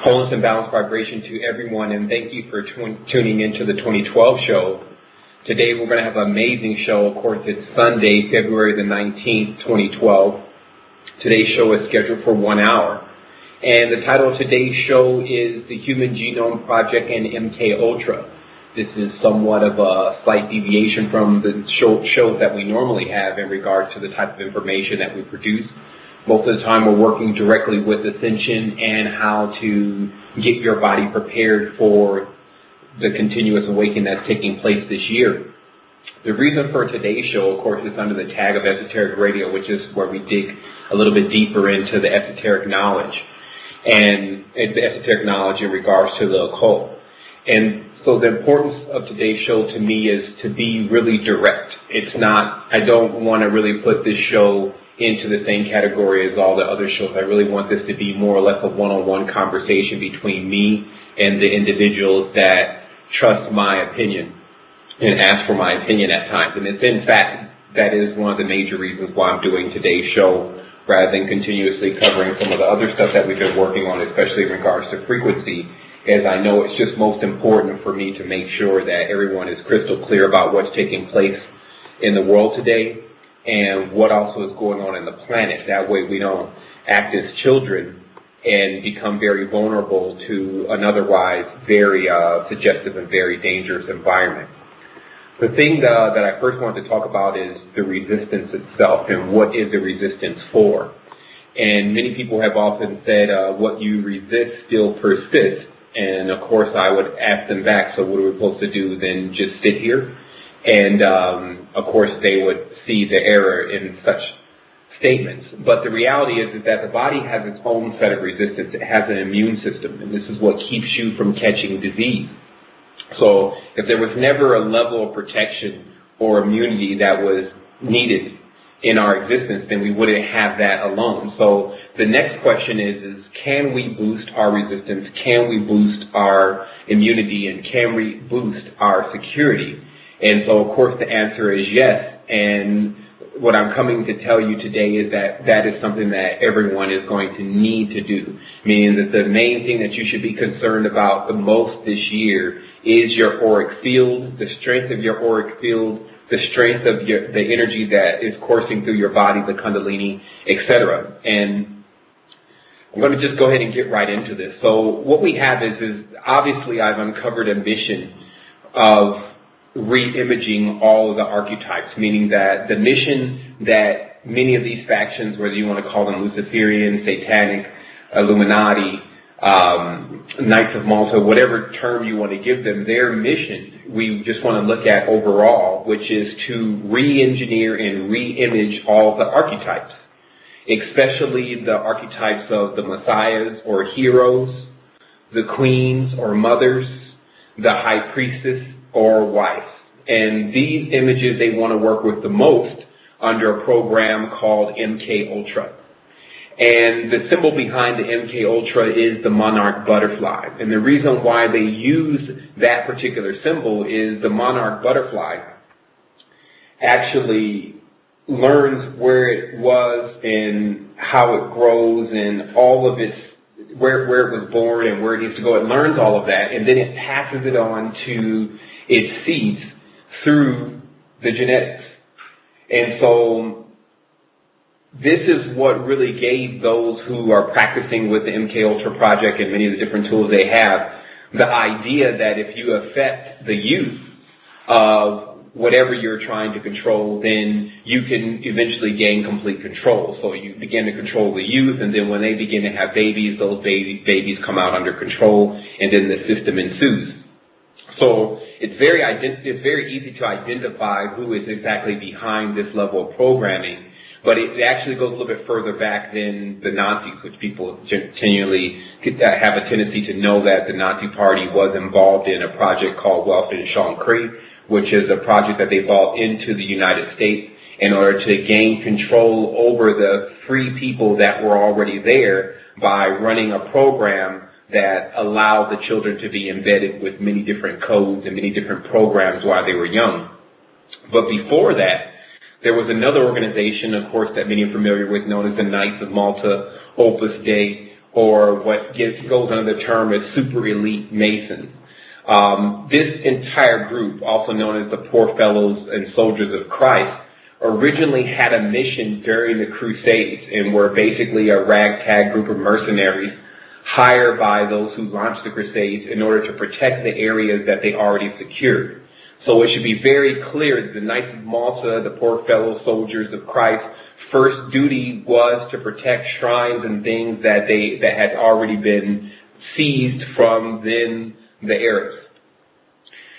Wholeness and balanced vibration to everyone, and thank you for tuning into the 2012 show. Today we're going to have an amazing show. Of course, it's Sunday, February the 19th, 2012. Today's show is scheduled for 1 hour. And the title of today's show is The Human Genome Project and MK Ultra. This is somewhat of a slight deviation from the shows that we normally have in regards to the type of information that we produce. Most of the time we're working directly with Ascension and how to get your body prepared for the continuous awakening that's taking place this year. The reason for today's show, of course, is under the tag of Esoteric Radio, which is where we dig a little bit deeper into the esoteric knowledge and the esoteric knowledge in regards to the occult. And so the importance of today's show to me is to be really direct. It's not, I don't want to really put this show into the same category as all the other shows. I really want this to be more or less a one-on-one conversation between me and the individuals that trust my opinion and ask for my opinion at times. And it's in fact, that is one of the major reasons why I'm doing today's show rather than continuously covering some of the other stuff that we've been working on, especially in regards to frequency, as I know it's just most important for me to make sure that everyone is crystal clear about what's taking place in the world today and what also is going on in the planet. That way we don't act as children and become very vulnerable to an otherwise very suggestive and very dangerous environment. The thing that I first wanted to talk about is the resistance itself and what is the resistance for. And many people have often said what you resist still persists. And of course I would ask them back, so what are we supposed to do then, just sit here? And of course they would see the error in such statements. But the reality is that the body has its own set of resistance. It has an immune system, and this is what keeps you from catching disease. So if there was never a level of protection or immunity that was needed in our existence, then we wouldn't have that alone. So the next question is can we boost our resistance? Can we boost our immunity? And can we boost our security? And so, of course, the answer is yes. And what I'm coming to tell you today is that that is something that everyone is going to need to do, meaning that the main thing that you should be concerned about the most this year is your auric field, the strength of your auric field, the strength of the energy that is coursing through your body, the kundalini, etc. And I'm going to just go ahead and get right into this. So what we have is obviously I've uncovered a mission of re-imaging all of the archetypes, meaning that the mission that many of these factions, whether you want to call them Luciferian, Satanic, Illuminati, Knights of Malta, whatever term you want to give them, their mission, we just want to look at overall, which is to re-engineer and re-image all the archetypes, especially the archetypes of the messiahs or heroes, the queens or mothers, the high priestess or wife. And these images they want to work with the most under a program called MK Ultra. And the symbol behind the MK Ultra is the monarch butterfly. And the reason why they use that particular symbol is the monarch butterfly actually learns where it was and how it grows and all of its, where it was born and where it needs to go. It learns all of that, and then it passes it on to its seeds through the genetics. And so this is what really gave those who are practicing with the MK Ultra project and many of the different tools they have the idea that if you affect the youth of whatever you're trying to control, then you can eventually gain complete control. So you begin to control the youth, and then when they begin to have babies, those babies come out under control, and then the system ensues. So it's very easy to identify who is exactly behind this level of programming, but it actually goes a little bit further back than the Nazis, which people continually have a tendency to know that the Nazi Party was involved in a project called Welfare and Shankri, which is a project that they brought into the United States in order to gain control over the free people that were already there by running a program that allowed the children to be embedded with many different codes and many different programs while they were young. But before that, there was another organization, of course, that many are familiar with, known as the Knights of Malta, Opus Dei, or what goes under the term as super elite Masons. This entire group, also known as the Poor Fellows and Soldiers of Christ, originally had a mission during the Crusades and were basically a ragtag group of mercenaries hired by those who launched the Crusades in order to protect the areas that they already secured. So it should be very clear that the Knights of Malta, the Poor Fellow Soldiers of Christ, first duty was to protect shrines and things that had already been seized from then the Arabs.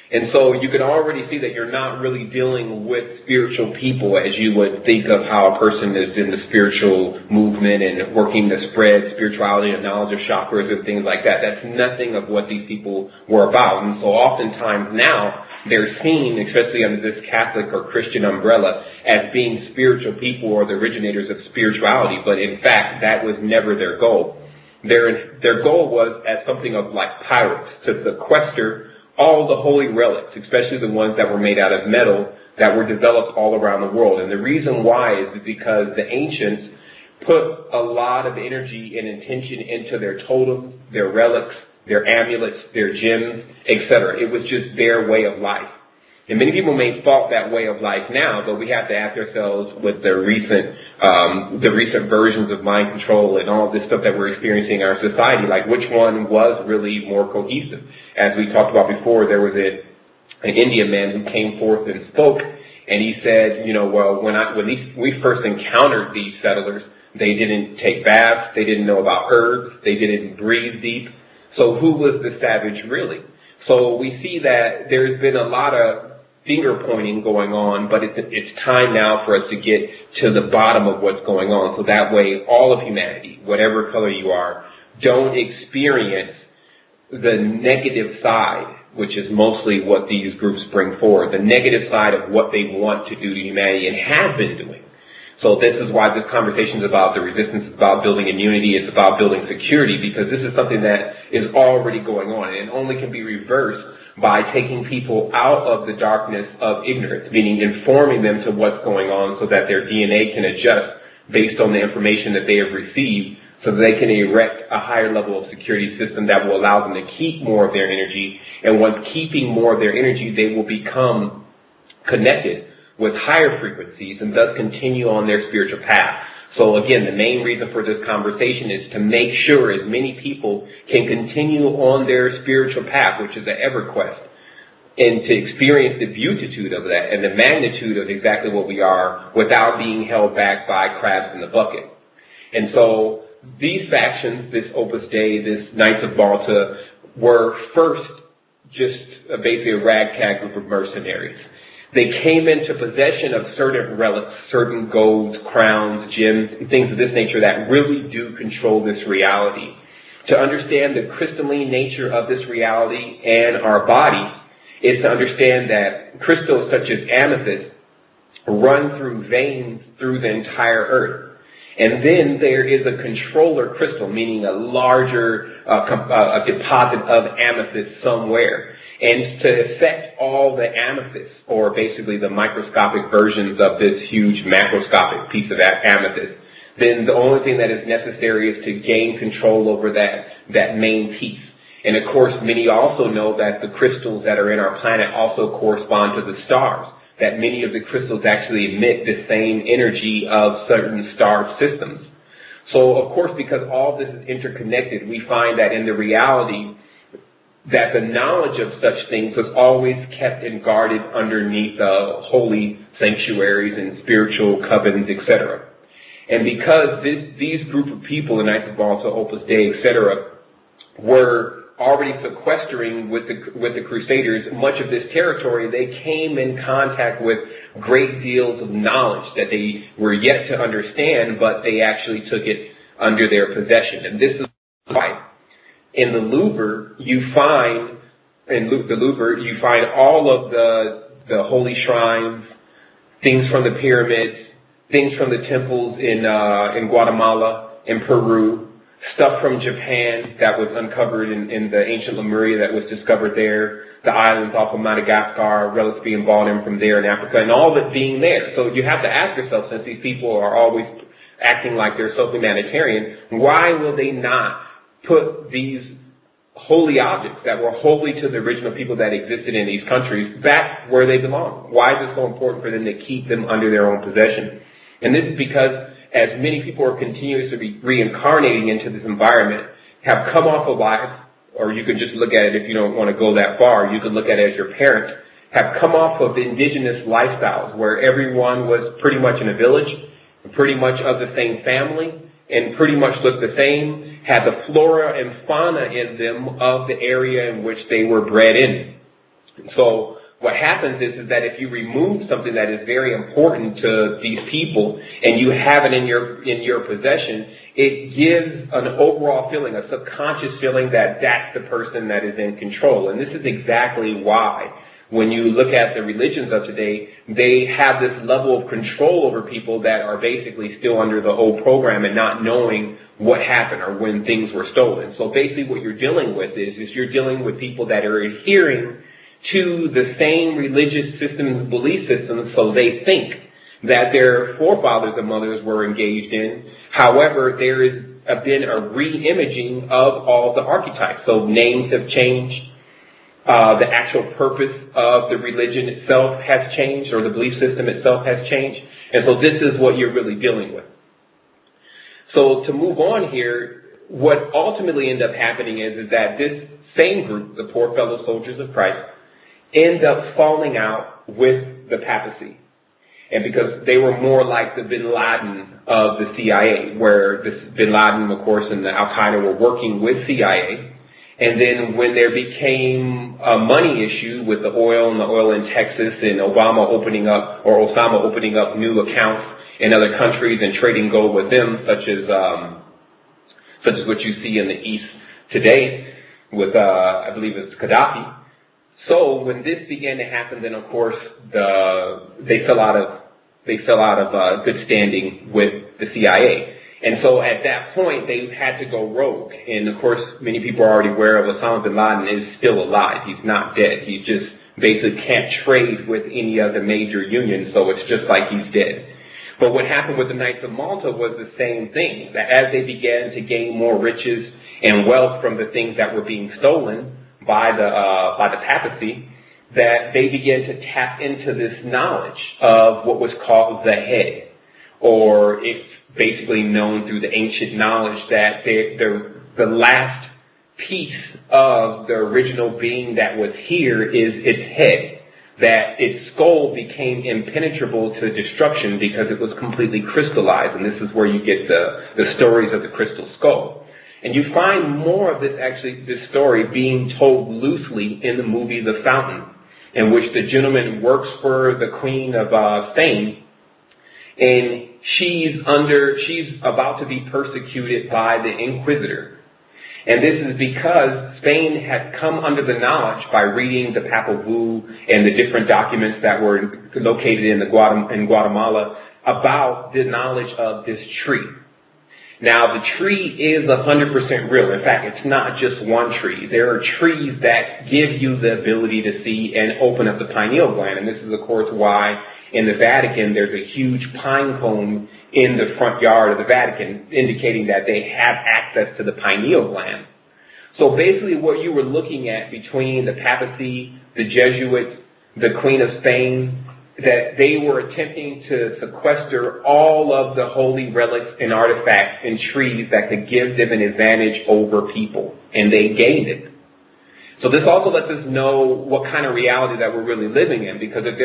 And so you can already see that you're not really dealing with spiritual people as you would think of how a person is in the spiritual movement and working to spread spirituality and knowledge of chakras and things like that. That's nothing of what these people were about. And so oftentimes now they're seen, especially under this Catholic or Christian umbrella, as being spiritual people or the originators of spirituality. But in fact, that was never their goal. Their goal was as something of like pirates, to sequester all the holy relics, especially the ones that were made out of metal that were developed all around the world. And the reason why is because the ancients put a lot of energy and intention into their totems, their relics, their amulets, their gems, etc. It was just their way of life. And many people may fault that way of life now, but we have to ask ourselves with the recent versions of mind control and all this stuff that we're experiencing in our society, like which one was really more cohesive. As we talked about before, there was an Indian man who came forth and spoke, and he said, well, when we first encountered these settlers, they didn't take baths, they didn't know about herbs, they didn't breathe deep. So who was the savage really? So we see that there's been a lot of finger pointing going on, but it's time now for us to get to the bottom of what's going on. So that way, all of humanity, whatever color you are, don't experience the negative side, which is mostly what these groups bring forward, the negative side of what they want to do to humanity and have been doing. So this is why this conversation is about the resistance, it's about building immunity, it's about building security, because this is something that is already going on, and it only can be reversed by taking people out of the darkness of ignorance, meaning informing them to what's going on so that their DNA can adjust based on the information that they have received, so that they can erect a higher level of security system that will allow them to keep more of their energy. And once keeping more of their energy, they will become connected with higher frequencies and thus continue on their spiritual path. So again, the main reason for this conversation is to make sure as many people can continue on their spiritual path, which is the EverQuest, and to experience the beatitude of that and the magnitude of exactly what we are without being held back by crabs in the bucket. And so these factions, this Opus Dei, this Knights of Malta, were first just basically a ragtag group of mercenaries. They came into possession of certain relics, certain golds, crowns, gems, and things of this nature that really do control this reality. To understand the crystalline nature of this reality and our bodies is to understand that crystals such as amethyst run through veins through the entire earth. And then there is a controller crystal, meaning a larger a deposit of amethyst somewhere. And to affect all the amethysts, or basically the microscopic versions of this huge macroscopic piece of amethyst, then the only thing that is necessary is to gain control over that main piece. And of course, many also know that the crystals that are in our planet also correspond to the stars, that many of the crystals actually emit the same energy of certain star systems. So of course, because all this is interconnected, we find that in the reality that the knowledge of such things was always kept and guarded underneath holy sanctuaries and spiritual covenants, etc. And because these group of people, the Knights of Malta, Opus Dei, etc., were already sequestering with the Crusaders much of this territory, they came in contact with great deals of knowledge that they were yet to understand, but they actually took it under their possession. And this is why in the Louvre, you find all of the holy shrines, things from the pyramids, things from the temples in Guatemala, in Peru, stuff from Japan that was uncovered in the ancient Lemuria that was discovered there, the islands off of Madagascar, relics being brought in from there in Africa, and all of it being there. So you have to ask yourself, since these people are always acting like they're so humanitarian, why will they not put these holy objects that were holy to the original people that existed in these countries back where they belong. Why is it so important for them to keep them under their own possession? And this is because as many people are continuously reincarnating into this environment, have come off of life, or you can just look at it if you don't want to go that far, you can look at it as your parents, have come off of indigenous lifestyles where everyone was pretty much in a village, pretty much of the same family, and pretty much looked the same, had the flora and fauna in them of the area in which they were bred in. So what happens is that if you remove something that is very important to these people and you have it in your possession, it gives an overall feeling, a subconscious feeling that that's the person that is in control. And this is exactly why when you look at the religions of today, they have this level of control over people that are basically still under the old program and not knowing what happened or when things were stolen. So basically what you're dealing with is you're dealing with people that are adhering to the same religious systems, belief systems, so they think that their forefathers and mothers were engaged in. However, there has been a re-imaging of all the archetypes. So names have changed. The actual purpose of the religion itself has changed, or the belief system itself has changed. And so this is what you're really dealing with. So to move on here, what ultimately ends up happening is that this same group, the poor fellow soldiers of Christ, end up falling out with the papacy. And because they were more like the bin Laden of the CIA, where this bin Laden, of course, and the Al-Qaeda were working with CIA. And then when there became a money issue with the oil in Texas and Osama opening up new accounts in other countries and trading gold with them, such as what you see in the East today with, I believe it's Gaddafi. So when this began to happen, then of course they fell out of good standing with the CIA. And so at that point, they had to go rogue. And, of course, many people are already aware of Osama bin Laden is still alive. He's not dead. He just basically can't trade with any of the major unions, so it's just like he's dead. But what happened with the Knights of Malta was the same thing, that as they began to gain more riches and wealth from the things that were being stolen by the papacy, that they began to tap into this knowledge of what was called the head, or it's basically known through the ancient knowledge that the last piece of the original being that was here is its head, that its skull became impenetrable to destruction because it was completely crystallized, and this is where you get the stories of the crystal skull. And you find more of this story being told loosely in the movie The Fountain, in which the gentleman works for the Queen of Spain, and she's about to be persecuted by the Inquisitor. And this is because Spain had come under the knowledge by reading the Papal Bull and the different documents that were located in Guatemala about the knowledge of this tree. Now, the tree is 100% real. In fact, it's not just one tree. There are trees that give you the ability to see and open up the pineal gland. And this is, of course, why in the Vatican there's a huge pine cone in the front yard of the Vatican, indicating that they have access to the pineal gland. So basically what you were looking at between the papacy, the Jesuits, the Queen of Spain, that they were attempting to sequester all of the holy relics and artifacts and trees that could give them an advantage over people, and they gained it. So this also lets us know what kind of reality that we're really living in, because if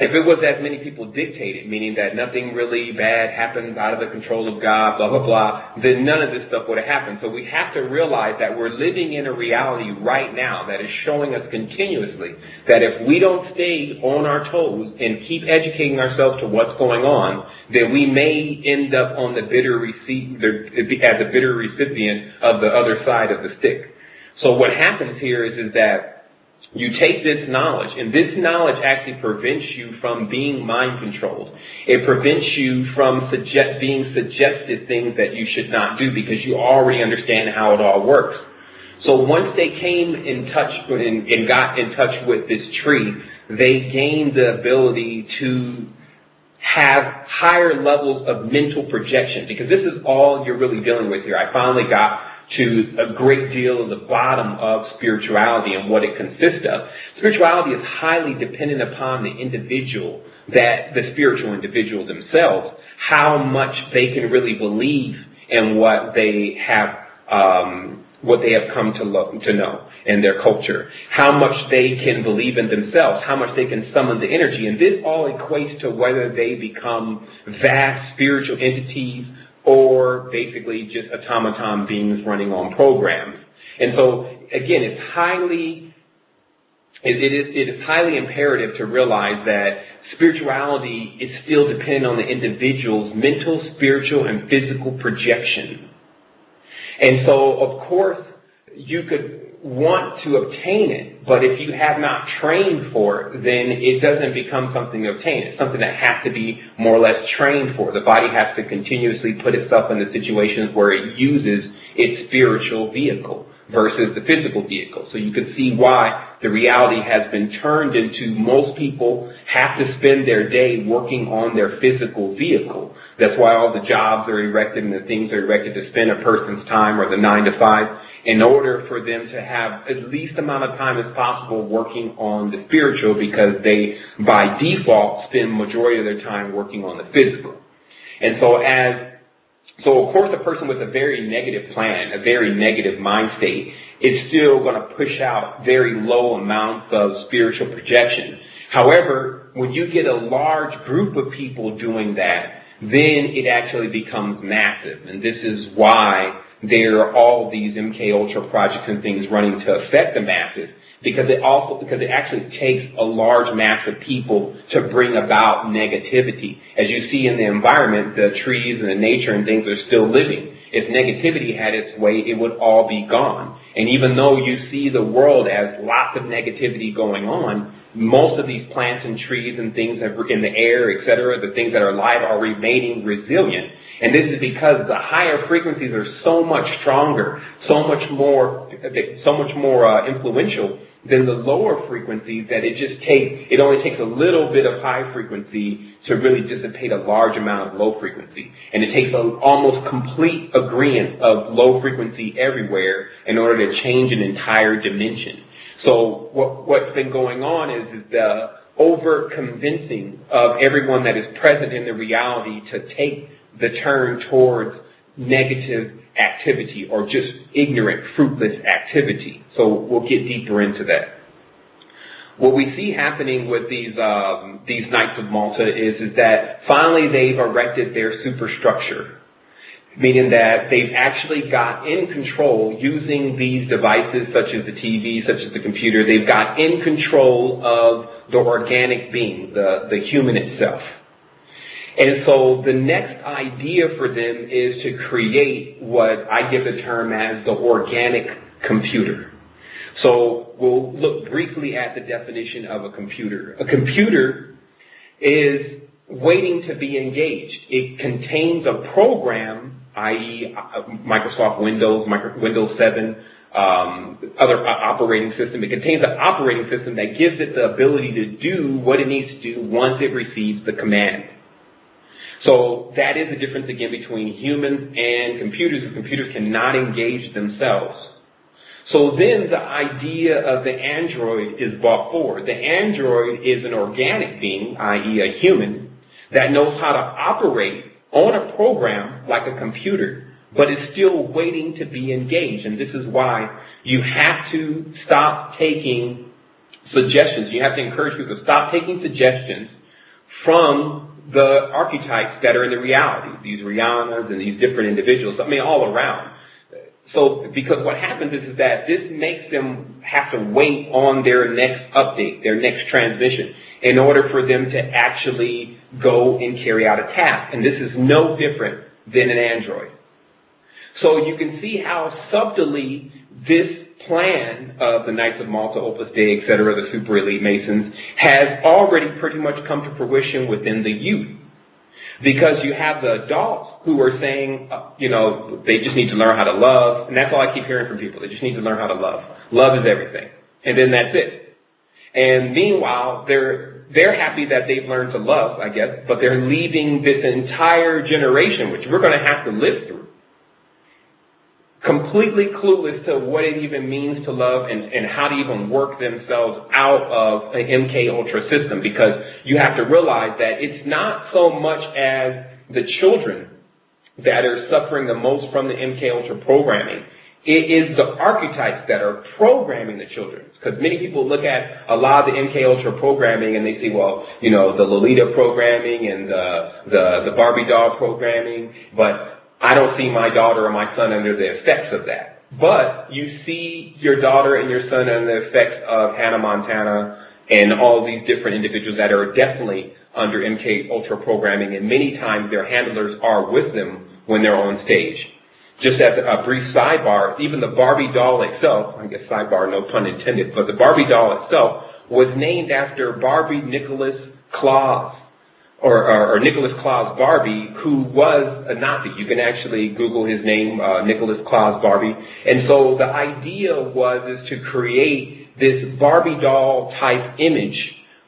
it was as many people dictated, meaning that nothing really bad happens out of the control of God, blah, blah, blah, then none of this stuff would have happened. So we have to realize that we're living in a reality right now that is showing us continuously that if we don't stay on our toes and keep educating ourselves to what's going on, then we may end up on as a bitter recipient of the other side of the stick. So what happens here is that you take this knowledge, and this knowledge actually prevents you from being mind-controlled. It prevents you from being suggested things that you should not do because you already understand how it all works. So once they came in touch and got in touch with this tree, they gained the ability to have higher levels of mental projection, because this is all you're really dealing with here. I finally got to a great deal of the bottom of spirituality and what it consists of. Spirituality is highly dependent upon the individual, the spiritual individual themselves, how much they can really believe in what they have come to know in their culture, how much they can believe in themselves, how much they can summon the energy. And this all equates to whether they become vast spiritual entities or basically just automaton beings running on programs. And so, again, it is highly imperative to realize that spirituality is still dependent on the individual's mental, spiritual, and physical projection. And so, of course, you could want to obtain it, but if you have not trained for it, then it doesn't become something to obtain. It's something that has to be more or less trained for. The body has to continuously put itself in the situations where it uses its spiritual vehicle versus the physical vehicle. So you can see why the reality has been turned into most people have to spend their day working on their physical vehicle. That's why all the jobs are erected and the things are erected to spend a person's time, or the 9 to 5, in order for them to have at least amount of time as possible working on the spiritual, because they, by default, spend majority of their time working on the physical. And so of course, a person with a very negative plan, a very negative mind state, is still going to push out very low amounts of spiritual projection. However, when you get a large group of people doing that, then it actually becomes massive. And this is why there are all these MK Ultra projects and things running to affect the masses, because it actually takes a large mass of people to bring about negativity. As you see in the environment, the trees and the nature and things are still living. If negativity had its way, it would all be gone. And even though you see the world as lots of negativity going on, most of these plants and trees and things in the air, etc., the things that are alive, are remaining resilient. And this is because the higher frequencies are so much stronger, so much more influential than the lower frequencies, that it only takes a little bit of high frequency to really dissipate a large amount of low frequency. And it takes an almost complete agreement of low frequency everywhere in order to change an entire dimension. So what's been going on is the over-convincing of everyone that is present in the reality to take the turn towards negative activity, or just ignorant, fruitless activity. So we'll get deeper into that. What we see happening with these Knights of Malta is that finally they've erected their superstructure, meaning that they've actually got in control, using these devices such as the TV, such as the computer, they've got in control of the organic being, the human itself. And so the next idea for them is to create what I give the term as the organic computer. So we'll look briefly at the definition of a computer. A computer is waiting to be engaged. It contains a program, i.e. Microsoft Windows, Windows 7, other operating system. It contains an operating system that gives it the ability to do what it needs to do once it receives the command. So that is the difference, again, between humans and computers. The computers cannot engage themselves. So then the idea of the android is brought forward. The android is an organic being, i.e. a human, that knows how to operate on a program like a computer, but is still waiting to be engaged. And this is why you have to stop taking suggestions. You have to encourage people to stop taking suggestions from the archetypes that are in the reality, these Rihannas and these different individuals, all around. So, because what happens is that this makes them have to wait on their next update, their next transmission, in order for them to actually go and carry out a task. And this is no different than an android. So you can see how subtly this plan of the Knights of Malta, Opus Dei, etc., the super elite Masons, has already pretty much come to fruition within the youth. Because you have the adults who are saying, they just need to learn how to love, and that's all I keep hearing from people. They just need to learn how to love. Love is everything. And then that's it. And meanwhile, they're they're happy that they've learned to love, I guess, but they're leaving this entire generation, which we're going to have to live through, completely clueless to what it even means to love and how to even work themselves out of an MK Ultra system, because you have to realize that it's not so much as the children that are suffering the most from the MK Ultra programming. It is the archetypes that are programming the children. Because many people look at a lot of the MK Ultra programming and they see, well, you know, the Lolita programming and the Barbie doll programming, but I don't see my daughter or my son under the effects of that. But you see your daughter and your son under the effects of Hannah Montana and all these different individuals that are definitely under MK Ultra programming, and many times their handlers are with them when they're on stage. Just as a brief sidebar, even the Barbie doll itself, I guess sidebar, no pun intended, but the Barbie doll itself was named after Barbie Nicholas Claus, or Nicholas Claus Barbie, who was a Nazi. You can actually Google his name, Nicholas Claus Barbie. And so the idea is to create this Barbie doll type image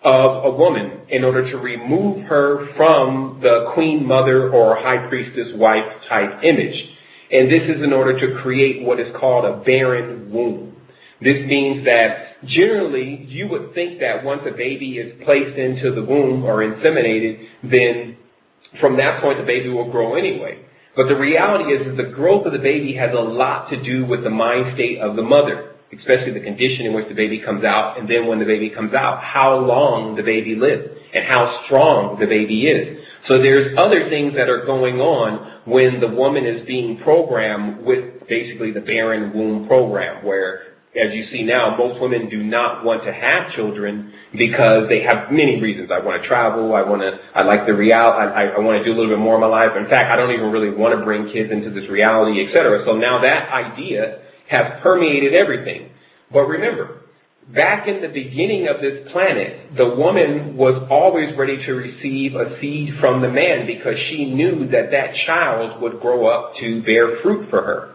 of a woman in order to remove her from the queen mother or high priestess wife type image. And this is in order to create what is called a barren womb. This means that generally you would think that once a baby is placed into the womb or inseminated, then from that point the baby will grow anyway. But the reality is the growth of the baby has a lot to do with the mind state of the mother, especially the condition in which the baby comes out, and then when the baby comes out, how long the baby lives and how strong the baby is. So there's other things that are going on when the woman is being programmed with basically the barren womb program, where, as you see now, most women do not want to have children because they have many reasons. I want to travel, I like the reality, I want to do a little bit more in my life. In fact, I don't even really want to bring kids into this reality, etc. So now that idea has permeated everything. But remember, back in the beginning of this planet, the woman was always ready to receive a seed from the man because she knew that that child would grow up to bear fruit for her.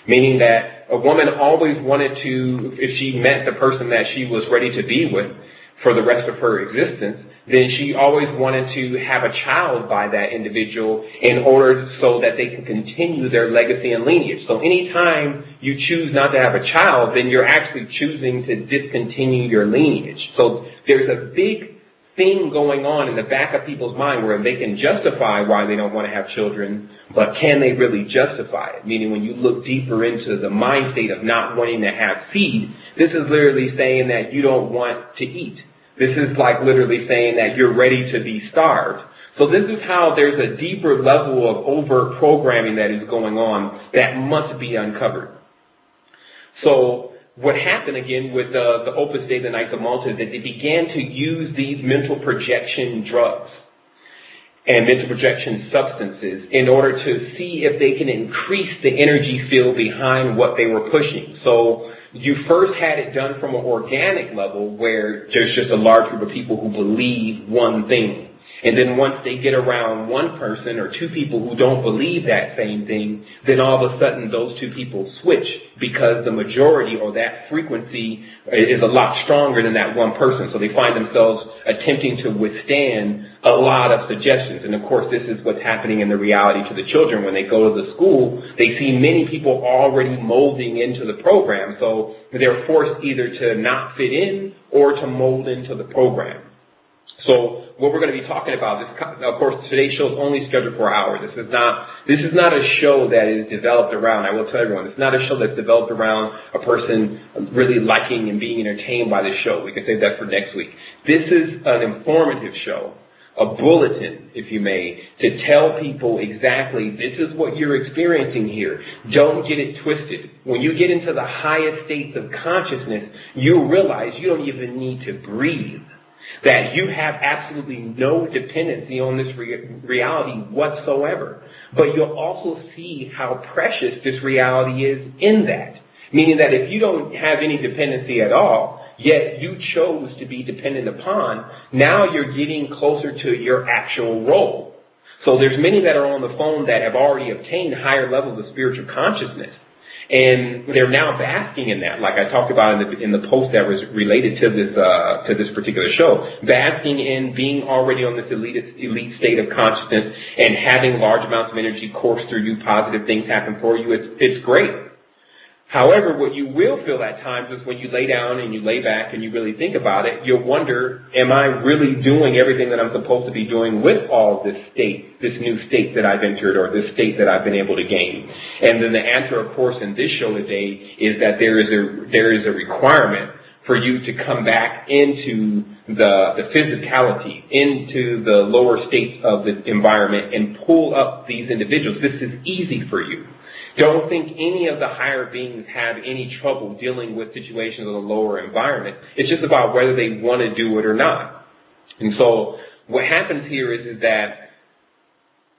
Meaning that a woman always wanted to, if she met the person that she was ready to be with for the rest of her existence, then she always wanted to have a child by that individual in order so that they can continue their legacy and lineage. So anytime you choose not to have a child, then you're actually choosing to discontinue your lineage. So there's a big thing going on in the back of people's mind where they can justify why they don't want to have children, but can they really justify it? Meaning when you look deeper into the mind state of not wanting to have seed, this is literally saying that you don't want to eat. This is like literally saying that you're ready to be starved. So this is how there's a deeper level of overt programming that is going on that must be uncovered. So what happened again with the Opus Dei, the Knights of Malta, is that they began to use these mental projection drugs and mental projection substances in order to see if they can increase the energy field behind what they were pushing. So you first had it done from an organic level where there's just a large group of people who believe one thing. And then once they get around one person or two people who don't believe that same thing, then all of a sudden those two people switch because the majority or that frequency is a lot stronger than that one person. So they find themselves attempting to withstand a lot of suggestions. And of course, this is what's happening in the reality to the children. When they go to the school, they see many people already molding into the program. So they're forced either to not fit in or to mold into the program. So what we're going to be talking about, of course, today's show is only scheduled for an hour. This is not a show that is developed around, I will tell everyone, it's not a show that's developed around a person really liking and being entertained by the show. We can save that for next week. This is an informative show, a bulletin, if you may, to tell people exactly this is what you're experiencing here. Don't get it twisted. When you get into the highest states of consciousness, you realize you don't even need to breathe. That you have absolutely no dependency on this reality whatsoever. But you'll also see how precious this reality is in that. Meaning that if you don't have any dependency at all, yet you chose to be dependent upon, now you're getting closer to your actual role. So there's many that are on the phone that have already obtained higher levels of spiritual consciousness. And they're now basking in that, like I talked about in the post that was related to this particular show, basking in being already on this elite state of consciousness and having large amounts of energy course through you, positive things happen for you. It's great. However, what you will feel at times is when you lay down and you lay back and you really think about it, you'll wonder, am I really doing everything that I'm supposed to be doing with all this state, this new state that I've entered or this state that I've been able to gain? And then the answer, of course, in this show today is that there is a requirement for you to come back into the physicality, into the lower states of the environment and pull up these individuals. This is easy for you. Don't think any of the higher beings have any trouble dealing with situations of the lower environment. It's just about whether they want to do it or not. And so what happens here is that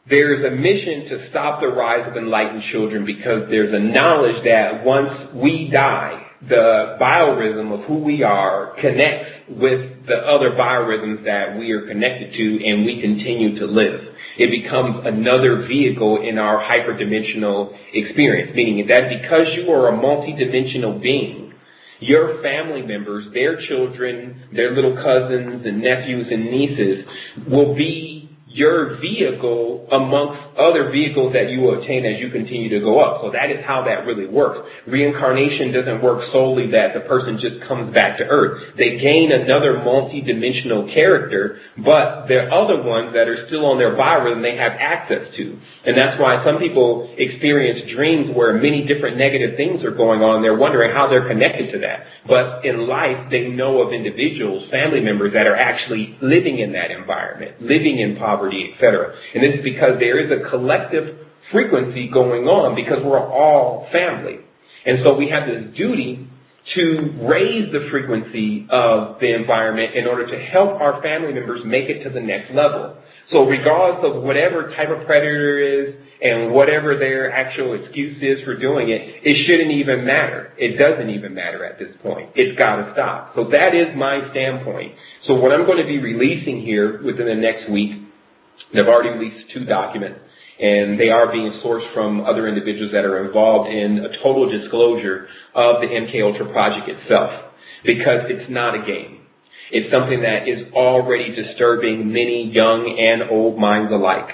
there's a mission to stop the rise of enlightened children because there's a knowledge that once we die, the biorhythm of who we are connects with the other biorhythms that we are connected to, and we continue to live. It becomes another vehicle in our hyperdimensional experience, meaning that because you are a multidimensional being, your family members, their children, their little cousins and nephews and nieces will be your vehicle amongst other vehicles that you will obtain as you continue to go up. So that is how that really works. Reincarnation doesn't work solely that the person just comes back to Earth. They gain another multi-dimensional character, but there are other ones that are still on their biorhythm they have access to. And that's why some people experience dreams where many different negative things are going on. They're wondering how they're connected to that. But in life, they know of individuals, family members that are actually living in that environment, living in poverty, etc. And this is because there is a collective frequency going on because we're all family. And so we have this duty to raise the frequency of the environment in order to help our family members make it to the next level. So regardless of whatever type of predator is and whatever their actual excuse is for doing it, it shouldn't even matter. It doesn't even matter at this point. It's got to stop. So that is my standpoint. So what I'm going to be releasing here within the next week, they've already released 2 documents, and they are being sourced from other individuals that are involved in a total disclosure of the MK Ultra project itself, because it's not a game. It's something that is already disturbing many young and old minds alike.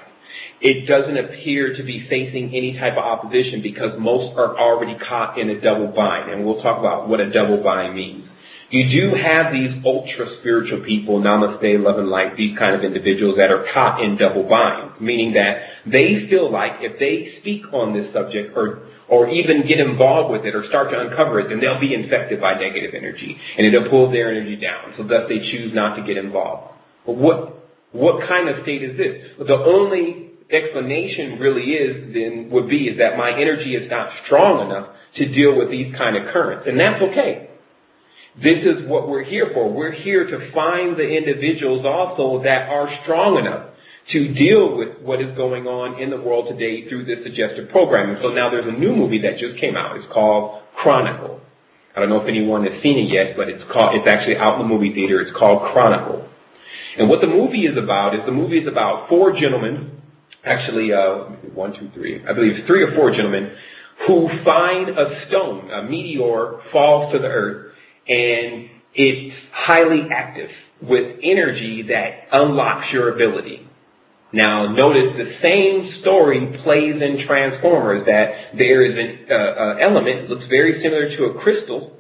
It doesn't appear to be facing any type of opposition because most are already caught in a double bind, and we'll talk about what a double bind means. You do have these ultra-spiritual people, namaste, love and light, these kind of individuals that are caught in double bind, meaning that they feel like if they speak on this subject or even get involved with it or start to uncover it, then they'll be infected by negative energy, and it'll pull their energy down. So thus they choose not to get involved. But what kind of state is this? The only explanation really would be that my energy is not strong enough to deal with these kind of currents, and that's okay. This is what we're here for. We're here to find the individuals also that are strong enough to deal with what is going on in the world today through this suggestive programming. So now there's a new movie that just came out. It's called Chronicle. I don't know if anyone has seen it yet, but it's actually out in the movie theater. It's called Chronicle. And what the movie is about 4 gentlemen, actually 1, 2, 3, I believe 3 or 4 gentlemen, who find a stone, a meteor falls to the earth, and it's highly active with energy that unlocks your ability. Now, notice the same story plays in Transformers, that there is an element that looks very similar to a crystal,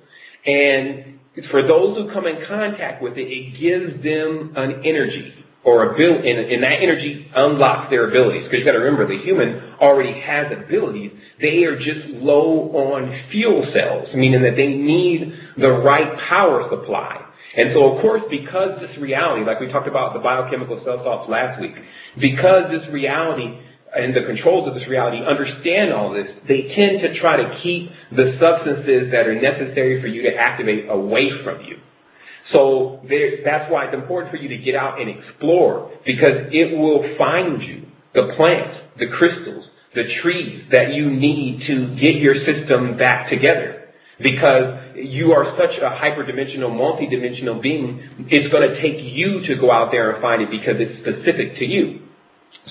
and for those who come in contact with it, it gives them an energy, or and that energy unlocks their abilities. Because you've got to remember, the human already has abilities. They are just low on fuel cells, meaning that they need the right power supply. And so, of course, because this reality, like we talked about the biochemical self-thoughts last week, because this reality and the controls of this reality understand all this, they tend to try to keep the substances that are necessary for you to activate away from you. So that's why it's important for you to get out and explore, because it will find you the plants, the crystals, the trees that you need to get your system back together. Because you are such a hyperdimensional, multidimensional being, it's going to take you to go out there and find it because it's specific to you.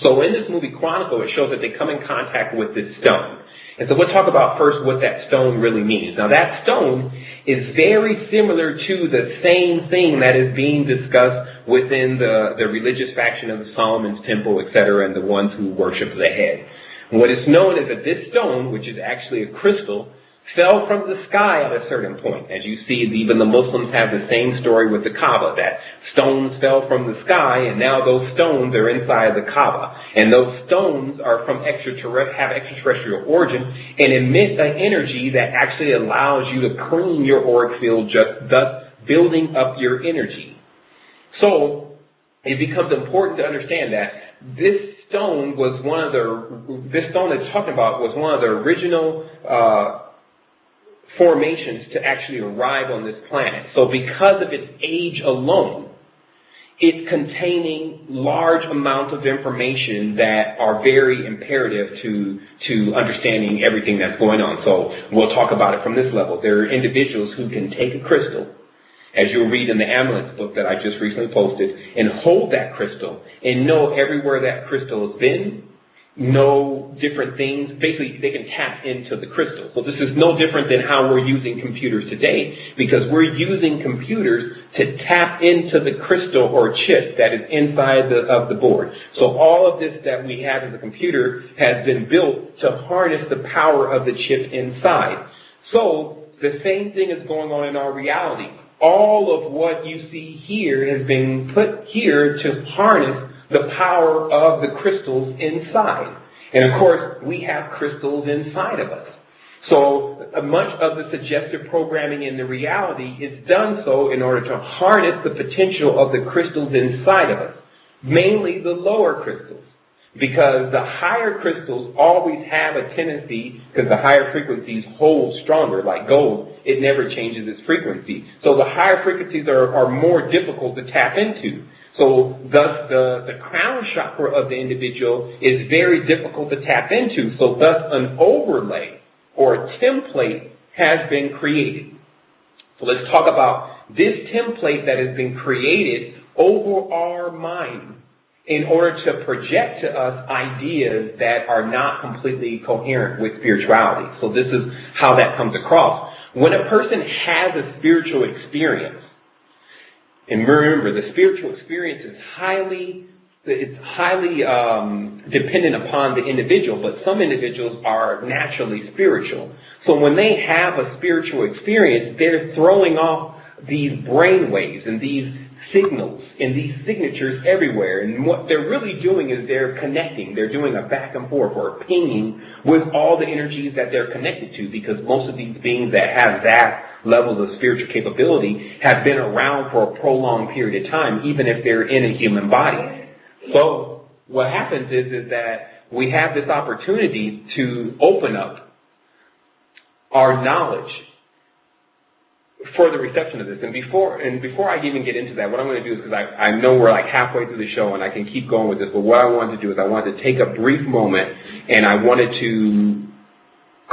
So in this movie Chronicle, it shows that they come in contact with this stone. And so we'll talk about first what that stone really means. Now that stone is very similar to the same thing that is being discussed within the religious faction of the Solomon's Temple, etc., and the ones who worship the head. What is known is that this stone, which is actually a crystal, fell from the sky at a certain point. As you see, even the Muslims have the same story with the Kaaba, that stones fell from the sky, and now those stones are inside the Kaaba. And those stones are have extraterrestrial origin and emit an energy that actually allows you to clean your auric field, thus building up your energy. So it becomes important to understand that this stone it's talking about was one of the original formations to actually arrive on this planet. So because of its age alone, it's containing large amounts of information that are very imperative to understanding everything that's going on. So we'll talk about it from this level. There are individuals who can take a crystal, as you'll read in the Amulets book that I just recently posted, and hold that crystal and know everywhere that crystal has been, know different things. Basically, they can tap into the crystal. So this is no different than how we're using computers today, because we're using computers to tap into the crystal or chip that is inside of the board. So all of this that we have as a computer has been built to harness the power of the chip inside. So the same thing is going on in our reality. All of what you see here has been put here to harness the power of the crystals inside. And of course, we have crystals inside of us. So much of the suggestive programming in the reality is done so in order to harness the potential of the crystals inside of us, mainly the lower crystals. Because the higher crystals always have a tendency, because the higher frequencies hold stronger, like gold, it never changes its frequency. So the higher frequencies are more difficult to tap into. So thus the crown chakra of the individual is very difficult to tap into. So thus an overlay or a template has been created. So let's talk about this template that has been created over our mind in order to project to us ideas that are not completely coherent with spirituality. So this is how that comes across. When a person has a spiritual experience, and remember, the spiritual experience is highly dependent upon the individual, but some individuals are naturally spiritual. So when they have a spiritual experience, they're throwing off these brain waves and these signals and these signatures everywhere. And what they're really doing is they're connecting. They're doing a back and forth or a pinging with all the energies that they're connected to, because most of these beings that have vast levels of spiritual capability have been around for a prolonged period of time, even if they're in a human body. So what happens is that we have this opportunity to open up our knowledge for the reception of this. And before I even get into that, what I'm going to do is, because I know we're like halfway through the show and I can keep going with this, but what I wanted to do is I wanted to take a brief moment and I wanted to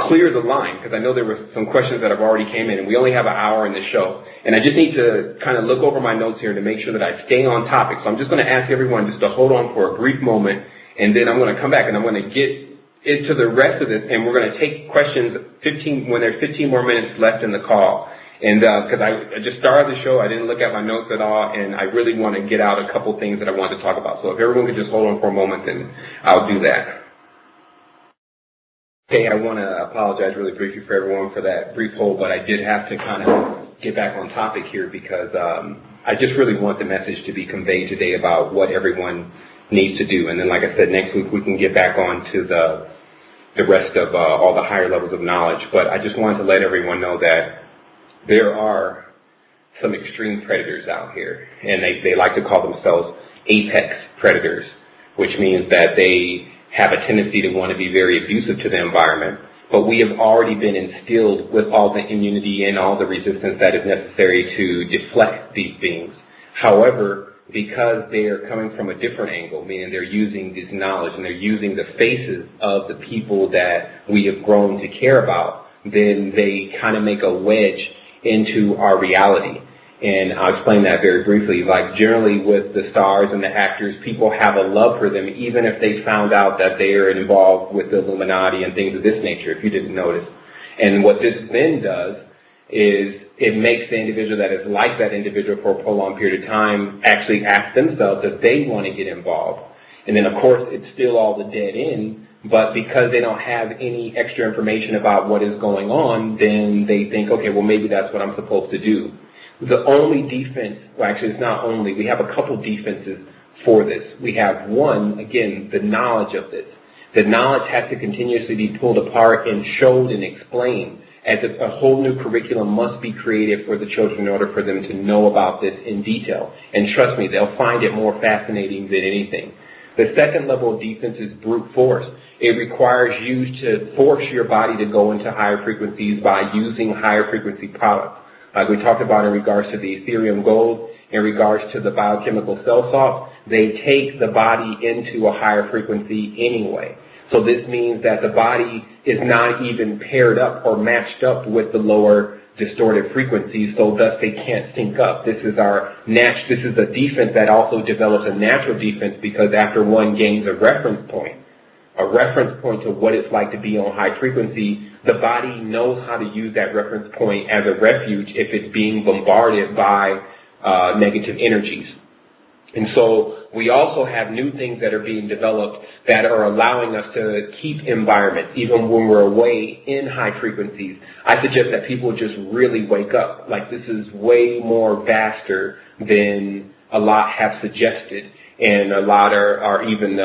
clear the line, because I know there were some questions that have already came in, and we only have an hour in the show. And I just need to kind of look over my notes here to make sure that I stay on topic. So I'm just going to ask everyone just to hold on for a brief moment, and then I'm going to come back and I'm going to get into the rest of this, and we're going to take questions when there's 15 more minutes left in the call. And because I just started the show, I didn't look at my notes at all, and I really want to get out a couple things that I wanted to talk about. So if everyone could just hold on for a moment, then I'll do that. Okay, I want to apologize really briefly for everyone for that brief hold, but I did have to kind of get back on topic here because I just really want the message to be conveyed today about what everyone needs to do. And then, like I said, next week we can get back on to the rest of all the higher levels of knowledge. But I just wanted to let everyone know that there are some extreme predators out here, and they like to call themselves apex predators, which means that they have a tendency to want to be very abusive to the environment. But we have already been instilled with all the immunity and all the resistance that is necessary to deflect these beings. However, because they are coming from a different angle, meaning they're using this knowledge and they're using the faces of the people that we have grown to care about, then they kind of make a wedge into our reality. And I'll explain that very briefly. Like generally with the stars and the actors, people have a love for them, even if they found out that they are involved with the Illuminati and things of this nature, if you didn't notice. And what this then does is it makes the individual that is like that individual for a prolonged period of time actually ask themselves if they want to get involved. And then, of course, it's still all the dead end, but because they don't have any extra information about what is going on, then they think, okay, well, maybe that's what I'm supposed to do. The only defense, well, actually, it's not only, we have a couple defenses for this. We have one, again, the knowledge of this. The knowledge has to continuously be pulled apart and showed and explained, as if a whole new curriculum must be created for the children in order for them to know about this in detail. And trust me, they'll find it more fascinating than anything. The second level of defense is brute force. It requires you to force your body to go into higher frequencies by using higher frequency products. Like we talked about in regards to the Ethereum gold, in regards to the biochemical cell salts, they take the body into a higher frequency anyway. So this means that the body is not even paired up or matched up with the lower distorted frequencies, so thus they can't sync up. This is this is a defense that also develops a natural defense, because after one gains a reference point to what it's like to be on high frequency, the body knows how to use that reference point as a refuge if it's being bombarded by negative energies. And so we also have new things that are being developed that are allowing us to keep environments, even when we're away in high frequencies. I suggest that people just really wake up. Like, this is way more vaster than a lot have suggested, and a lot are even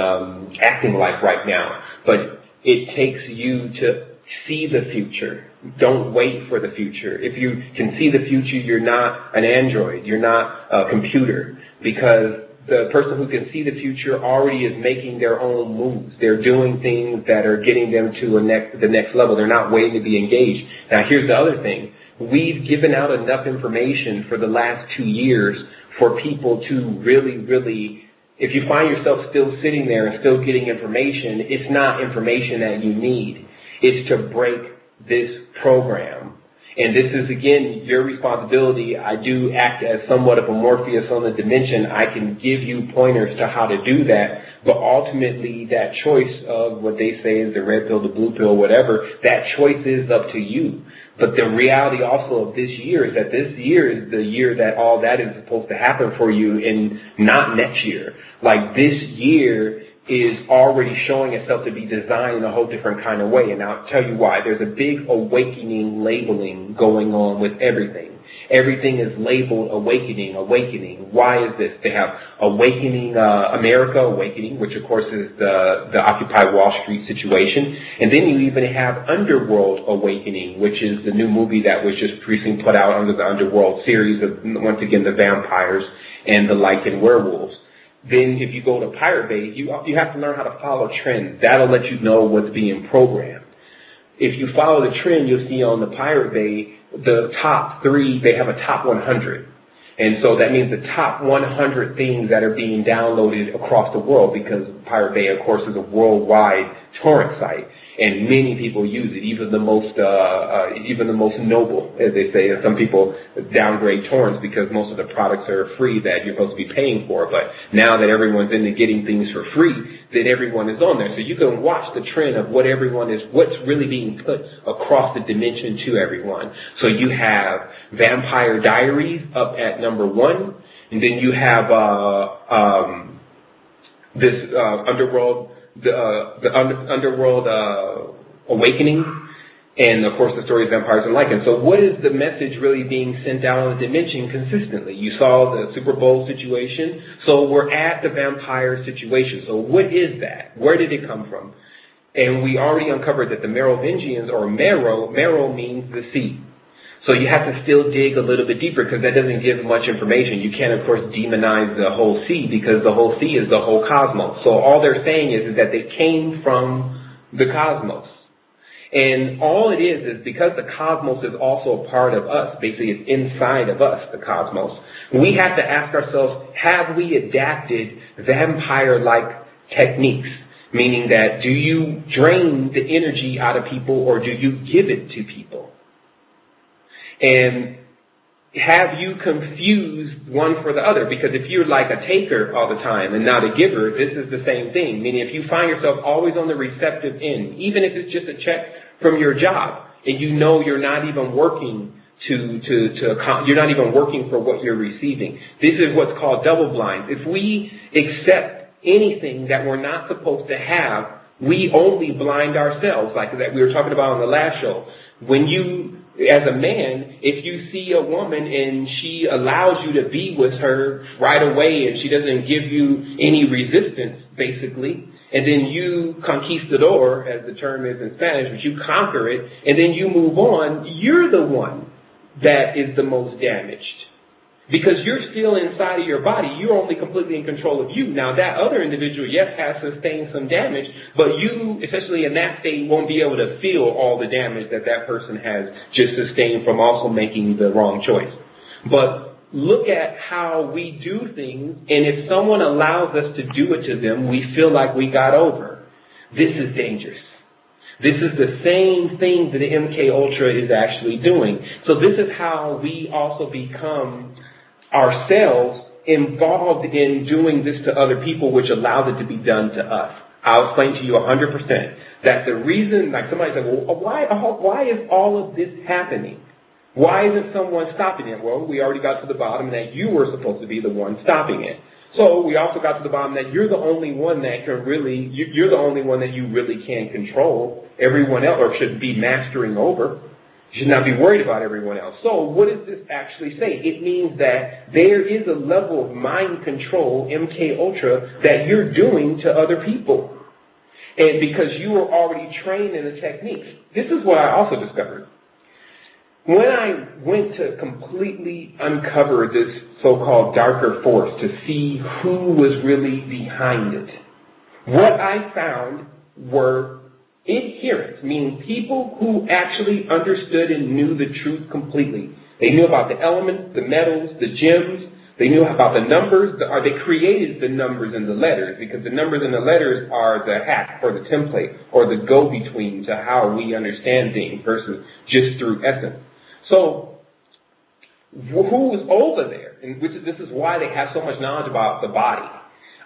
acting like right now. But it takes you to see the future. Don't wait for the future. If you can see the future, you're not an android. You're not a computer, because the person who can see the future already is making their own moves. They're doing things that are getting them to the next level. They're not waiting to be engaged. Now, here's the other thing. We've given out enough information for the last 2 years for people to really, if you find yourself still sitting there and still getting information, it's not information that you need. It's to break this program. And this is, again, your responsibility. I do act as somewhat of a Morpheus on the dimension. I can give you pointers to how to do that, but ultimately that choice of what they say is the red pill, the blue pill, whatever, that choice is up to you. But the reality also of this year is that this year is the year that all that is supposed to happen for you, and not next year. Like, this year is already showing itself to be designed in a whole different kind of way. And I'll tell you why. There's a big awakening labeling going on with everything. Everything is labeled awakening. Why is this? They have Awakening America Awakening, which of course is the Occupy Wall Street situation. And then you even have Underworld Awakening, which is the new movie that was just recently put out under the Underworld series of, once again, the vampires and the lichen werewolves. Then if you go to Pirate Bay, you have to learn how to follow trends. That'll let you know what's being programmed. If you follow the trend, you'll see on the Pirate Bay, the top 3, they have a top 100. And so that means the top 100 things that are being downloaded across the world, because Pirate Bay, of course, is a worldwide torrent site. And many people use it, even the most noble, as they say. And some people downgrade torrents because most of the products are free that you're supposed to be paying for. But now that everyone's into getting things for free, then everyone is on there. So you can watch the trend of what's really being put across the dimension to everyone. So you have Vampire Diaries up at number 1, and then you have this Underworld. The Underworld Awakening, and of course the story of vampires and lichens. So what is the message really being sent out on the dimension consistently? You saw the Super Bowl situation, so we're at the vampire situation. So what is that? Where did it come from? And we already uncovered that the Merovingians, or Mero means the sea. So you have to still dig a little bit deeper, because that doesn't give much information. You can't, of course, demonize the whole sea, because the whole sea is the whole cosmos. So all they're saying is that they came from the cosmos. And all it is because the cosmos is also a part of us. Basically, it's inside of us, the cosmos. We have to ask ourselves, have we adapted vampire-like techniques? Meaning that, do you drain the energy out of people, or do you give it to people? And have you confused one for the other. Because if you're like a taker all the time and not a giver, this is the same thing. Meaning if you find yourself always on the receptive end, even if it's just a check from your job, and you know you're not even working you're not even working for what you're receiving. This is what's called double blind. If we accept anything that we're not supposed to have, we only blind ourselves, like that we were talking about on the last show. When you, as a man, if you see a woman and she allows you to be with her right away and she doesn't give you any resistance, basically, and then you conquistador, as the term is in Spanish, but you conquer it, and then you move on, you're the one that is the most damaged. Because you're still inside of your body, you're only completely in control of you. Now, that other individual, yes, has sustained some damage, but you, especially in that state, won't be able to feel all the damage that that person has just sustained from also making the wrong choice. But look at how we do things, and if someone allows us to do it to them, we feel like we got over. This is dangerous. This is the same thing that the MK Ultra is actually doing. So this is how we also become ourselves involved in doing this to other people, which allows it to be done to us. I'll explain to you 100% that the reason, like somebody said, well, why is all of this happening? Why isn't someone stopping it? Well, we already got to the bottom that you were supposed to be the one stopping it. So we also got to the bottom that you're the only one that can really, you're the only one that you really can control. Everyone else, or should be mastering over. You should not be worried about everyone else. So what does this actually say? It means that there is a level of mind control, MK Ultra, that you're doing to other people. And because you were already trained in the techniques. This is what I also discovered. When I went to completely uncover this so-called darker force to see who was really behind it, what I found were adherents, meaning people who actually understood and knew the truth completely. They knew about the elements, the metals, the gems. They knew about the numbers, or they created the numbers and the letters, because the numbers and the letters are the hack or the template or the go-between to how we understand things versus just through essence. So, who is over there, and this is why they have so much knowledge about the body,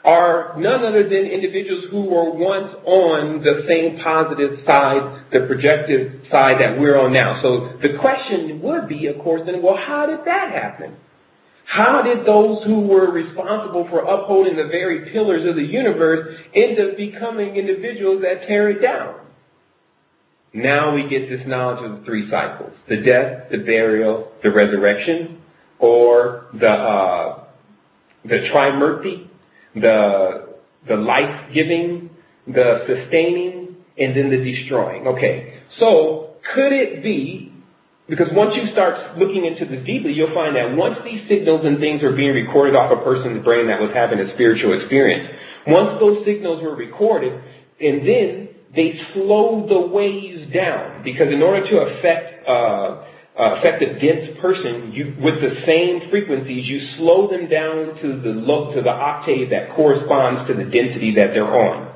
are none other than individuals who were once on the same positive side, the projective side that we're on now. So the question would be, of course, then, well, how did that happen? How did those who were responsible for upholding the very pillars of the universe end up becoming individuals that tear it down? Now we get this knowledge of the three cycles: the death, the burial, the resurrection, or the trimurti, the life-giving, the sustaining, and then the destroying. Okay, so could it be, because once you start looking into this deeply, you'll find that once these signals and things are being recorded off a person's brain that was having a spiritual experience, once those signals were recorded, and then they slow the waves down, because in order to affect a dense person, with the same frequencies, you slow them down to the octave that corresponds to the density that they're on.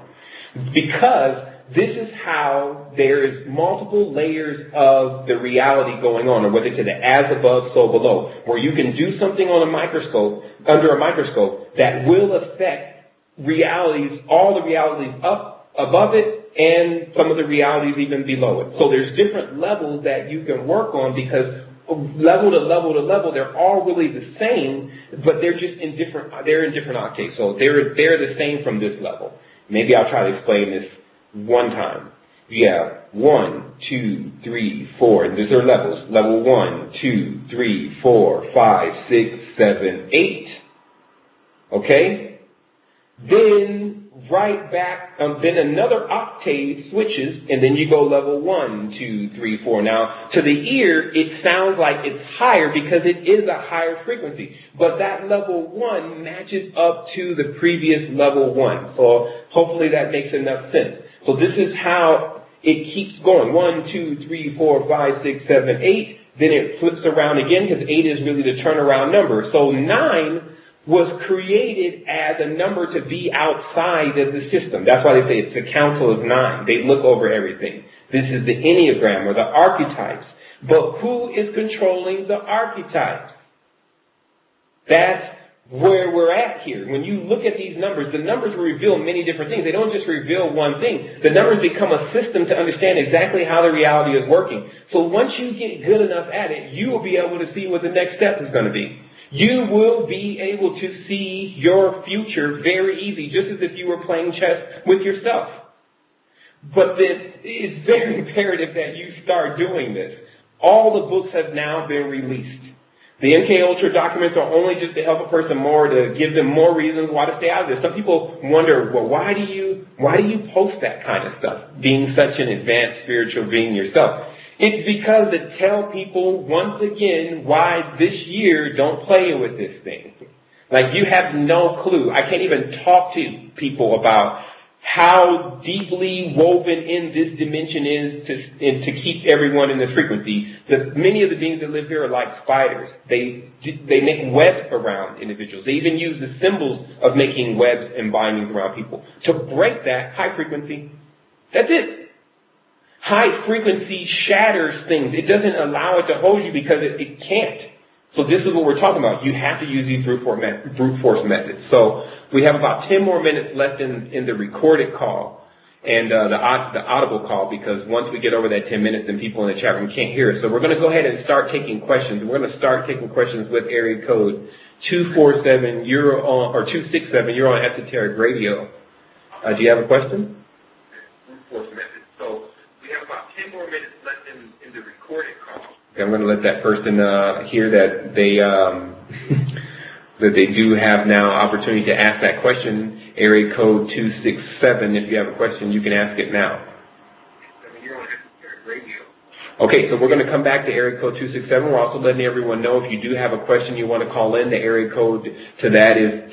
Because this is how there is multiple layers of the reality going on, or what they say, the as above, so below, where you can do something on a microscope, under a microscope, that will affect realities, all the realities up above it, and some of the realities even below it. So there's different levels that you can work on, because level to level to level, they're all really the same, but they're just in different octaves. So they're the same from this level. Maybe I'll try to explain this one time. Yeah, 1, 2, 3, 4. And these are levels. Level 1, 2, 3, 4, 5, 6, 7, 8. Okay? Then right back, then another octave switches, and then you go level 1, 2, 3, 4. Now, to the ear, it sounds like it's higher because it is a higher frequency. But that level 1 matches up to the previous level 1. So hopefully that makes enough sense. So this is how it keeps going. 1, 2, 3, 4, 5, 6, 7, 8. Then it flips around again, because 8 is really the turnaround number. So 9 was created as a number to be outside of the system. That's why they say it's the council of 9. They look over everything. This is the Enneagram, or the archetypes. But who is controlling the archetypes? That's where we're at here. When you look at these numbers, the numbers reveal many different things. They don't just reveal one thing. The numbers become a system to understand exactly how the reality is working. So once you get good enough at it, you will be able to see what the next step is going to be. You will be able to see your future very easy, just as if you were playing chess with yourself. But it's very imperative that you start doing this. All the books have now been released. The MK Ultra documents are only just to help a person more, to give them more reasons why to stay out of this. Some people wonder, well, why do you post that kind of stuff, being such an advanced spiritual being yourself? It's because to tell people, once again, why this year don't play with this thing. Like, you have no clue. I can't even talk to people about how deeply woven in this dimension is to keep everyone in this frequency. Many of the beings that live here are like spiders. They make webs around individuals. They even use the symbols of making webs and bindings around people. To break that, high frequency, that's it. High frequency shatters things. It doesn't allow it to hold you because it can't. So this is what we're talking about. You have to use these brute force methods. So we have about 10 more minutes left in the recorded call and the audible call, because once we get over that 10 minutes, then people in the chat room can't hear us. So we're going to go ahead and start taking questions. We're going to start taking questions with area code 247. You're on, or 267. You're on Esoteric Radio. Do you have a question? Brute force method. So we have about 10 more minutes left in the recorded call. Okay, I'm going to let that person hear that they that they do have now opportunity to ask that question. Area code 267. If you have a question, you can ask it now. You're on radio. Okay, so we're going to come back to area code 267. We're also letting everyone know if you do have a question you want to call in, the area code to that is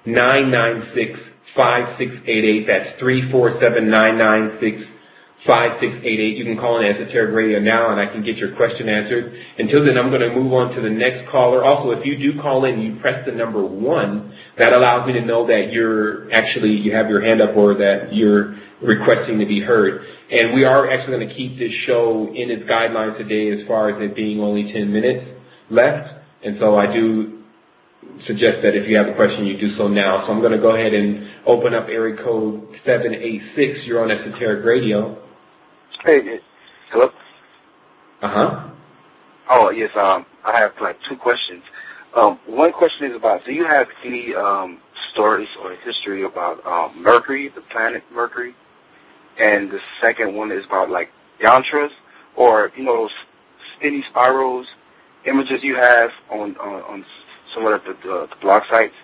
347-996-5688. That's 347-996-5688. You can call in Esoteric Radio now, and I can get your question answered. Until then, I'm going to move on to the next caller. Also, if you do call in, you press the number 1. That allows me to know that you have your hand up, or that you're requesting to be heard. And we are actually going to keep this show in its guidelines today, as far as it being only 10 minutes left. And so I do suggest that if you have a question, you do so now. So I'm going to go ahead and open up area code 786. You're on Esoteric Radio. Hey, hello? Uh-huh. Oh, yes, I have like 2 questions. One question is about, do you have any stories or history about Mercury, the planet Mercury? And the second one is about like yantras, or, those spinny spirals images you have on some of the blog sites.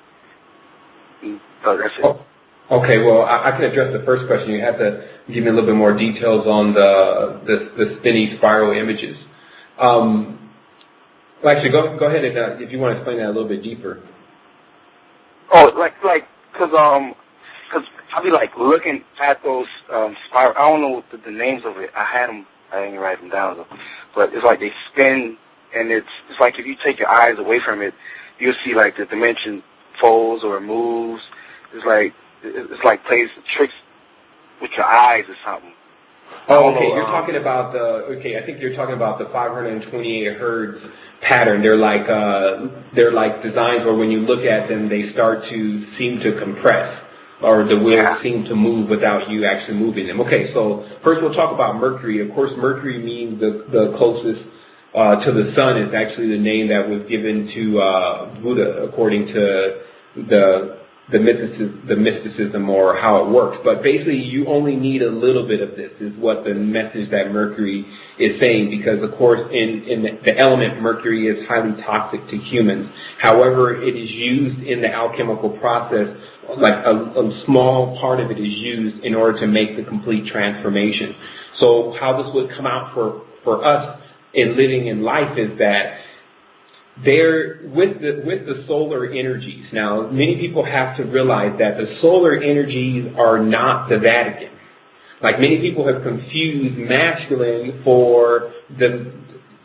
That's it. Oh. Okay, well, I can address the first question. You have to give me a little bit more details on the spinny spiral images. Well, actually, go ahead and if you want to explain that a little bit deeper. Oh, because I'll be like looking at those spiral. I don't know the names of it. I didn't write them down though. But it's like they spin, and it's like if you take your eyes away from it, you'll see like the dimension folds or moves. It's like plays tricks with your eyes or something. Oh, okay. You're talking about I think you're talking about the 528 hertz pattern. They're like designs where when you look at them, they start to seem to compress, or the wheels seem to move without you actually moving them. Okay, so first we'll talk about Mercury. Of course, Mercury means the closest to the sun. Is actually the name that was given to Buddha, according to the mysticism or how it works. But basically, you only need a little bit of this, is what the message that Mercury is saying, because, of course, in the element Mercury is highly toxic to humans. However, it is used in the alchemical process, like a small part of it is used in order to make the complete transformation. So how this would come out for us in living in life is that with the solar energies. Now, many people have to realize that the solar energies are not the Vatican. Like, many people have confused masculine for the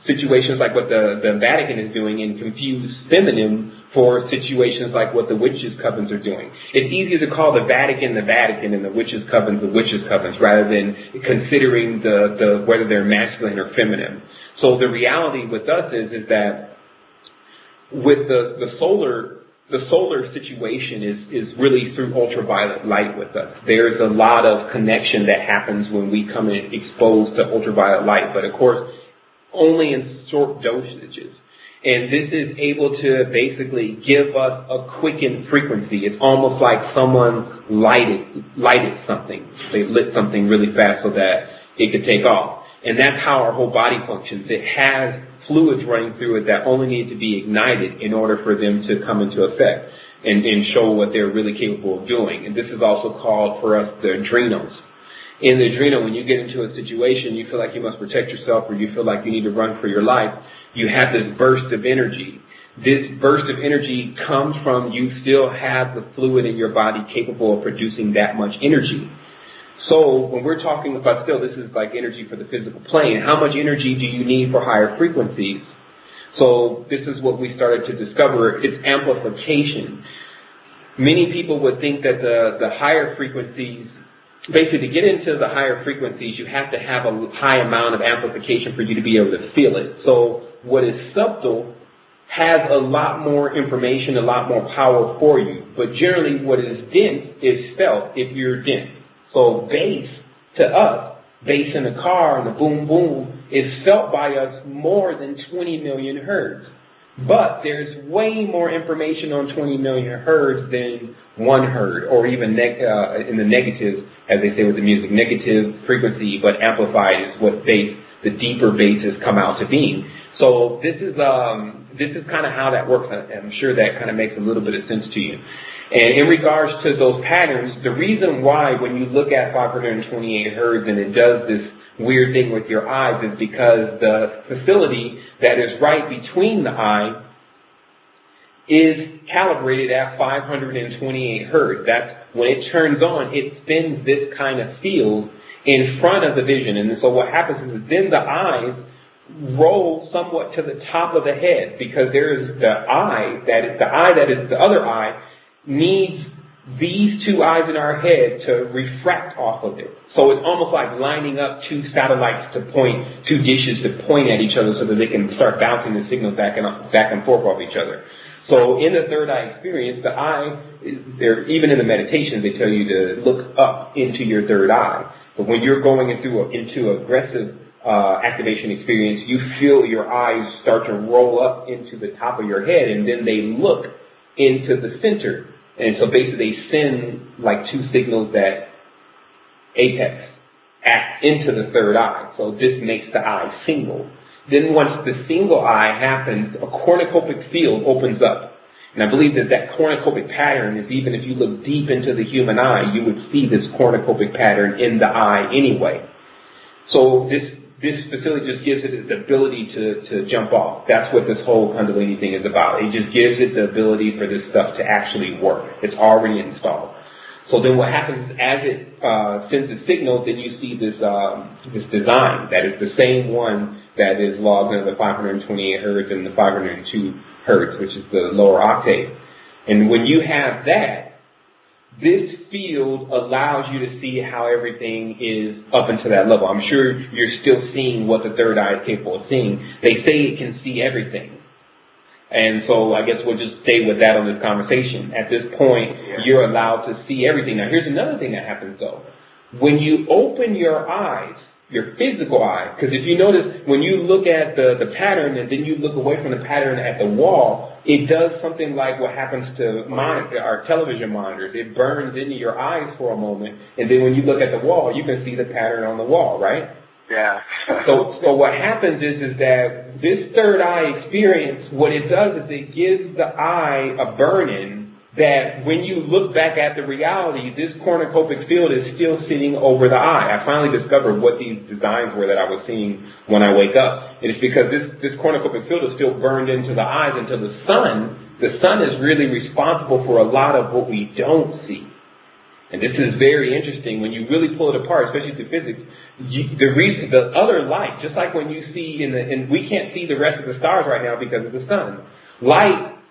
situations like what the Vatican is doing, and confused feminine for situations like what the witches' covens are doing. It's easier to call the Vatican and the witches' covens the witches' covens, rather than considering the whether they're masculine or feminine. So the reality with us is that with the solar situation is really through ultraviolet light with us. There's a lot of connection that happens when we come in exposed to ultraviolet light, but of course, only in short dosages. And this is able to basically give us a quickened frequency. It's almost like someone lighted something. They lit something really fast so that it could take off. And that's how our whole body functions. It has fluids running through it that only need to be ignited in order for them to come into effect and show what they're really capable of doing. And this is also called for us the adrenals. In the adrenal, when you get into a situation, you feel like you must protect yourself or you feel like you need to run for your life, you have this burst of energy. This burst of energy comes from you still have the fluid in your body capable of producing that much energy. So when we're talking about still, this is like energy for the physical plane. How much energy do you need for higher frequencies? So this is what we started to discover. It's amplification. Many people would think that the higher frequencies, basically to get into the higher frequencies, you have to have a high amount of amplification for you to be able to feel it. So what is subtle has a lot more information, a lot more power for you. But generally what is dense is felt if you're dense. So bass, to us, bass in a car and the boom boom is felt by us more than 20 million hertz. But there's way more information on 20 million hertz than 1 hertz, or even in the negatives, as they say with the music, negative frequency, but amplified is what bass, the deeper basses come out to being. So this is kind of how that works. I'm sure that kind of makes a little bit of sense to you. And in regards to those patterns, the reason why when you look at 528 hertz and it does this weird thing with your eyes is because the facility that is right between the eye is calibrated at 528 hertz. That's when it turns on, it spins this kind of field in front of the vision. And so what happens is then the eyes roll somewhat to the top of the head because there is the eye that is the other eye needs these two eyes in our head to refract off of it. So it's almost like lining up two satellites to point, two dishes to point at each other so that they can start bouncing the signals back and forth off each other. So in the third eye experience, the eye, even in the meditations, they tell you to look up into your third eye. But when you're going into aggressive activation experience, you feel your eyes start to roll up into the top of your head, and then they look into the center. And so basically they send like two signals that apex act into the third eye. So this makes the eye single. Then once the single eye happens, a cornucopic field opens up. And I believe that cornucopic pattern is, even if you look deep into the human eye, you would see this cornucopic pattern in the eye anyway. So this facility just gives it the ability to jump off. That's what this whole Kundalini thing is about. It just gives it the ability for this stuff to actually work. It's already installed. So then what happens is as it sends the signal, then you see this design that is the same one that is logged into the 528 hertz and the 502 hertz, which is the lower octave. And when you have that, this field allows you to see how everything is up into that level. I'm sure you're still seeing what the third eye is capable of seeing. They say it can see everything. And so I guess we'll just stay with that on this conversation. At this point, you're allowed to see everything. Now, here's another thing that happens, though. When you open your eyes, your physical eye, because if you notice, when you look at the pattern and then you look away from the pattern at the wall, it does something like what happens to our television monitors. It burns into your eyes for a moment, and then when you look at the wall, you can see the pattern on the wall, right? Yeah. So what happens is that this third eye experience, what it does is it gives the eye a burn-in that when you look back at the reality, this cornucopic field is still sitting over the eye. I finally discovered what these designs were that I was seeing when I wake up. And it's because this cornucopic field is still burned into the eyes until the sun is really responsible for a lot of what we don't see. And this is very interesting when you really pull it apart, especially through physics. The other light, just like when you see and we can't see the rest of the stars right now because of the sun. Light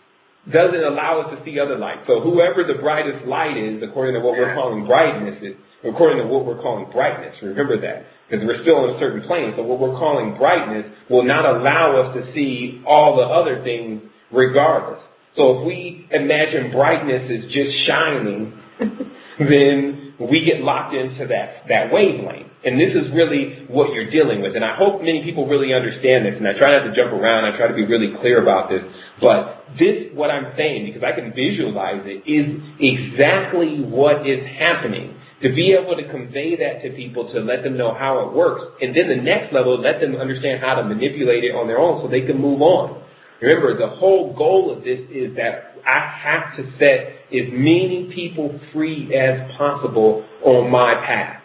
doesn't allow us to see other light. So whoever the brightest light is, according to what we're calling brightness, according to what we're calling brightness, remember that, because we're still on a certain plane. So what we're calling brightness will not allow us to see all the other things regardless. So if we imagine brightness is just shining, then we get locked into that wavelength. And this is really what you're dealing with. And I hope many people really understand this. And I try not to jump around. I try to be really clear about this. But this, what I'm saying, because I can visualize it, is exactly what is happening. To be able to convey that to people, to let them know how it works. And then the next level, let them understand how to manipulate it on their own so they can move on. Remember, the whole goal of this is that I have to set as many people free as possible on my path.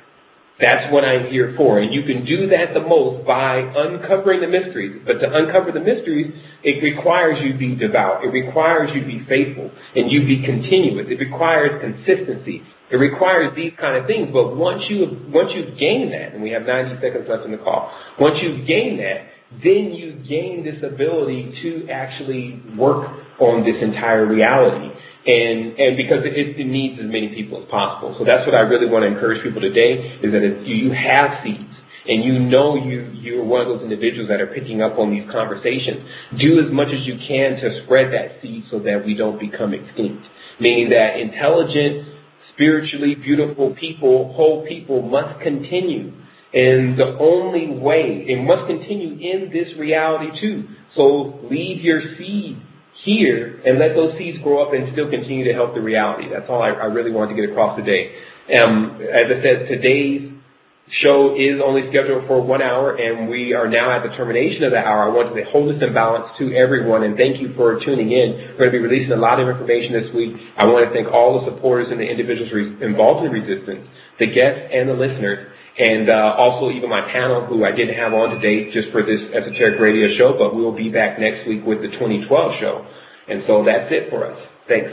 That's what I'm here for. And you can do that the most by uncovering the mysteries. But to uncover the mysteries, it requires you to be devout. It requires you to be faithful and you be continuous. It requires consistency. It requires these kind of things. But once you've gained that, and we have 90 seconds left in the call, once you've gained that, then you gain this ability to actually work on this entire reality. And because it needs as many people as possible. So that's what I really want to encourage people today, is that if you have seeds and you know you're one of those individuals that are picking up on these conversations, do as much as you can to spread that seed so that we don't become extinct. Meaning that intelligent, spiritually beautiful people, whole people must continue. And the only way, it must continue in this reality too. So leave your seed here and let those seeds grow up and still continue to help the reality. That's all I really wanted to get across today. As I said, today's show is only scheduled for 1 hour, and we are now at the termination of the hour. I wanted to hold this in balance to everyone, and thank you for tuning in. We're going to be releasing a lot of information this week. I want to thank all the supporters and the individuals involved in Resistance, the guests and the listeners, and also even my panel, who I didn't have on today just for this Esoteric Radio show, but we will be back next week with the 2012 show. And so that's it for us. Thanks.